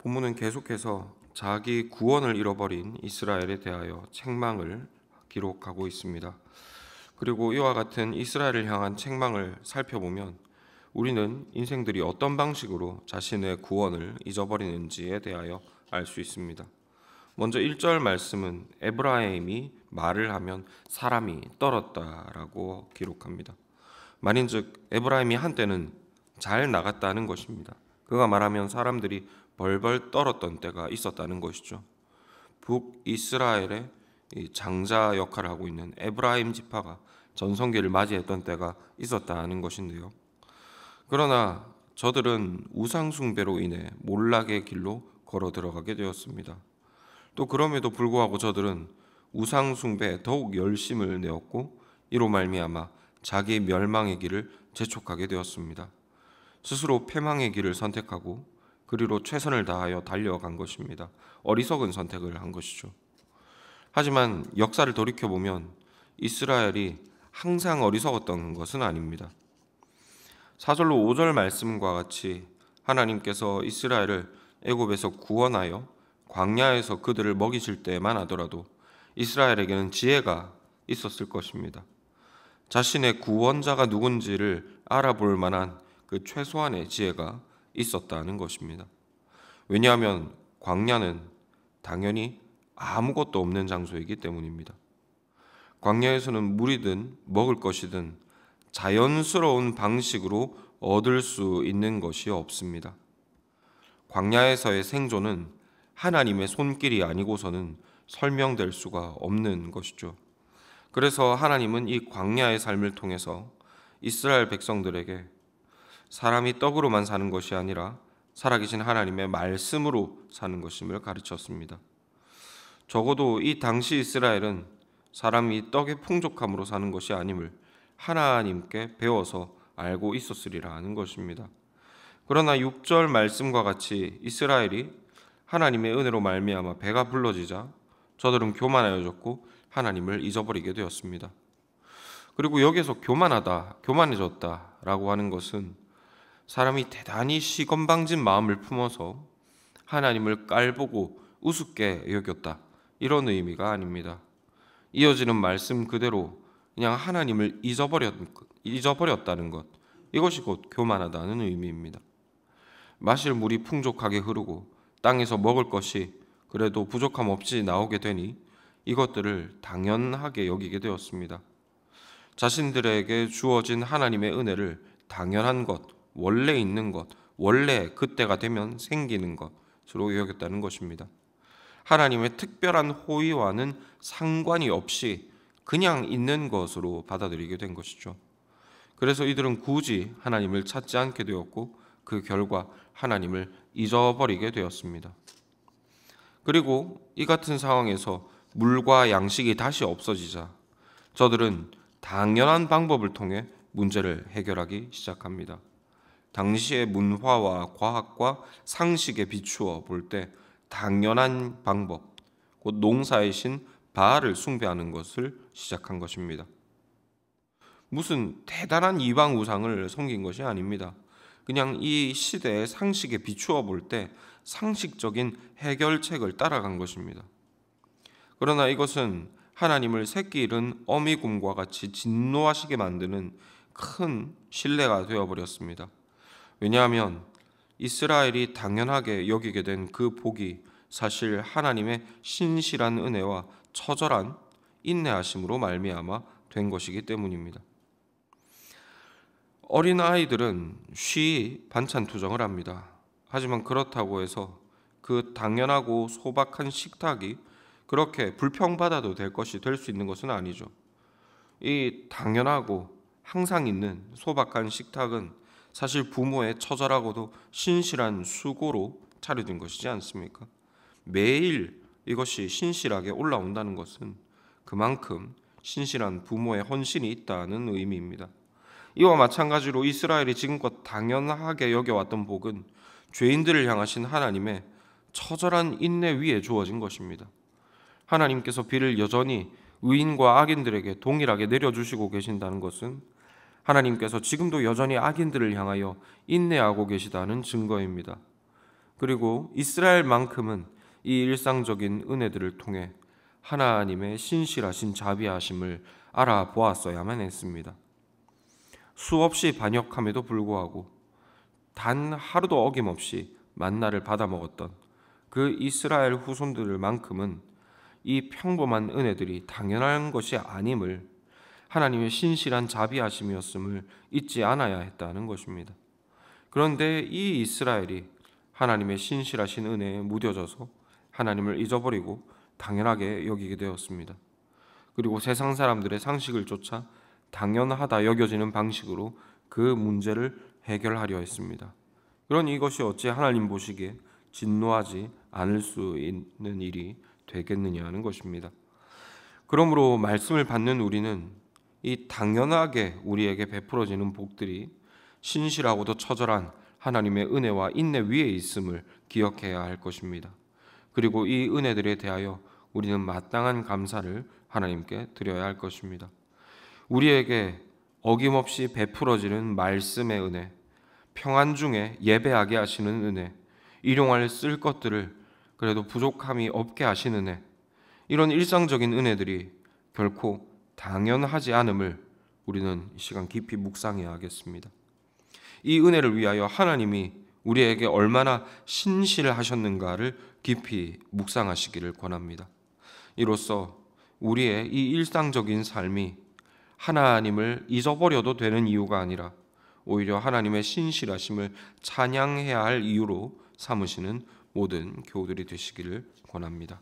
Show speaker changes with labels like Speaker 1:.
Speaker 1: 본문은 계속해서 자기 구원을 잃어버린 이스라엘에 대하여 책망을 기록하고 있습니다. 그리고 이와 같은 이스라엘을 향한 책망을 살펴보면 우리는 인생들이 어떤 방식으로 자신의 구원을 잊어버리는지에 대하여 알 수 있습니다. 먼저 1절 말씀은 에브라임이 말을 하면 사람이 떨었다라고 기록합니다. 말인즉 에브라임이 한때는 잘 나갔다는 것입니다. 그가 말하면 사람들이 벌벌 떨었던 때가 있었다는 것이죠. 북이스라엘의 장자 역할을 하고 있는 에브라임 지파가 전성기를 맞이했던 때가 있었다는 것인데요. 그러나 저들은 우상 숭배로 인해 몰락의 길로 걸어 들어가게 되었습니다. 또 그럼에도 불구하고 저들은 우상 숭배에 더욱 열심을 내었고 이로 말미암아 자기 멸망의 길을 재촉하게 되었습니다. 스스로 패망의 길을 선택하고 그리로 최선을 다하여 달려간 것입니다. 어리석은 선택을 한 것이죠. 하지만 역사를 돌이켜보면 이스라엘이 항상 어리석었던 것은 아닙니다. 4절로 5절 말씀과 같이 하나님께서 이스라엘을 애굽에서 구원하여 광야에서 그들을 먹이실 때만 하더라도 이스라엘에게는 지혜가 있었을 것입니다. 자신의 구원자가 누군지를 알아볼 만한 그 최소한의 지혜가 있었다는 것입니다. 왜냐하면 광야는 당연히 아무것도 없는 장소이기 때문입니다. 광야에서는 물이든 먹을 것이든 자연스러운 방식으로 얻을 수 있는 것이 없습니다. 광야에서의 생존은 하나님의 손길이 아니고서는 설명될 수가 없는 것이죠. 그래서 하나님은 이 광야의 삶을 통해서 이스라엘 백성들에게 사람이 떡으로만 사는 것이 아니라 살아계신 하나님의 말씀으로 사는 것임을 가르쳤습니다. 적어도 이 당시 이스라엘은 사람이 떡의 풍족함으로 사는 것이 아님을 하나님께 배워서 알고 있었으리라 하는 것입니다. 그러나 6절 말씀과 같이 이스라엘이 하나님의 은혜로 말미암아 배가 불러지자 저들은 교만하여졌고 하나님을 잊어버리게 되었습니다. 그리고 여기서 교만해졌다라고 하는 것은 사람이 대단히 시건방진 마음을 품어서 하나님을 깔보고 우습게 여겼다, 이런 의미가 아닙니다. 이어지는 말씀 그대로 그냥 하나님을 잊어버렸다는 것, 이것이 곧 교만하다는 의미입니다. 마실 물이 풍족하게 흐르고 땅에서 먹을 것이 그래도 부족함 없이 나오게 되니 이것들을 당연하게 여기게 되었습니다. 자신들에게 주어진 하나님의 은혜를 당연한 것, 원래 있는 것, 원래 그때가 되면 생기는 것으로 여겼다는 것입니다. 하나님의 특별한 호의와는 상관이 없이 그냥 있는 것으로 받아들이게 된 것이죠. 그래서 이들은 굳이 하나님을 찾지 않게 되었고 그 결과 하나님을 잊어버리게 되었습니다. 그리고 이 같은 상황에서 물과 양식이 다시 없어지자 저들은 당연한 방법을 통해 문제를 해결하기 시작합니다. 당시의 문화와 과학과 상식에 비추어 볼 때 당연한 방법, 곧 농사의 신 바알을 숭배하는 것을 시작한 것입니다. 무슨 대단한 이방 우상을 섬긴 것이 아닙니다. 그냥 이 시대의 상식에 비추어 볼 때 상식적인 해결책을 따라간 것입니다. 그러나 이것은 하나님을 새끼 잃은 어미곰과 같이 진노하시게 만드는 큰 신뢰가 되어버렸습니다. 왜냐하면 이스라엘이 당연하게 여기게 된 그 복이 사실 하나님의 신실한 은혜와 처절한 인내하심으로 말미암아 된 것이기 때문입니다. 어린 아이들은 쉬이 반찬 투정을 합니다. 하지만 그렇다고 해서 그 당연하고 소박한 식탁이 그렇게 불평받아도 될 것이 될 수 있는 것은 아니죠. 이 당연하고 항상 있는 소박한 식탁은 사실 부모의 처절하고도 신실한 수고로 차려진 것이지 않습니까? 매일 이것이 신실하게 올라온다는 것은 그만큼 신실한 부모의 헌신이 있다는 의미입니다. 이와 마찬가지로 이스라엘이 지금껏 당연하게 여겨왔던 복은 죄인들을 향하신 하나님의 처절한 인내 위에 주어진 것입니다. 하나님께서 비를 여전히 의인과 악인들에게 동일하게 내려주시고 계신다는 것은 하나님께서 지금도 여전히 악인들을 향하여 인내하고 계시다는 증거입니다. 그리고 이스라엘만큼은 이 일상적인 은혜들을 통해 하나님의 신실하신 자비하심을 알아보았어야만 했습니다. 수없이 반역함에도 불구하고 단 하루도 어김없이 만나를 받아 먹었던 그 이스라엘 후손들만큼은 이 평범한 은혜들이 당연한 것이 아님을, 하나님의 신실한 자비하심이었음을 잊지 않아야 했다는 것입니다. 그런데 이 이스라엘이 하나님의 신실하신 은혜에 무뎌져서 하나님을 잊어버리고 당연하게 여기게 되었습니다. 그리고 세상 사람들의 상식을 쫓아 당연하다 여겨지는 방식으로 그 문제를 해결하려 했습니다. 그러니 이것이 어찌 하나님 보시기에 진노하지 않을 수 있는 일이 되겠느냐 하는 것입니다. 그러므로 말씀을 받는 우리는 이 당연하게 우리에게 베풀어지는 복들이 신실하고도 처절한 하나님의 은혜와 인내 위에 있음을 기억해야 할 것입니다. 그리고 이 은혜들에 대하여 우리는 마땅한 감사를 하나님께 드려야 할 것입니다. 우리에게 어김없이 베풀어지는 말씀의 은혜, 평안 중에 예배하게 하시는 은혜, 일용할 쓸 것들을 그래도 부족함이 없게 하시는 은혜, 이런 일상적인 은혜들이 결코 당연하지 않음을 우리는 이 시간 깊이 묵상해야 하겠습니다. 이 은혜를 위하여 하나님이 우리에게 얼마나 신실하셨는가를 깊이 묵상하시기를 권합니다. 이로써 우리의 이 일상적인 삶이 하나님을 잊어버려도 되는 이유가 아니라 오히려 하나님의 신실하심을 찬양해야 할 이유로 삼으시는 모든 교우들이 되시기를 권합니다.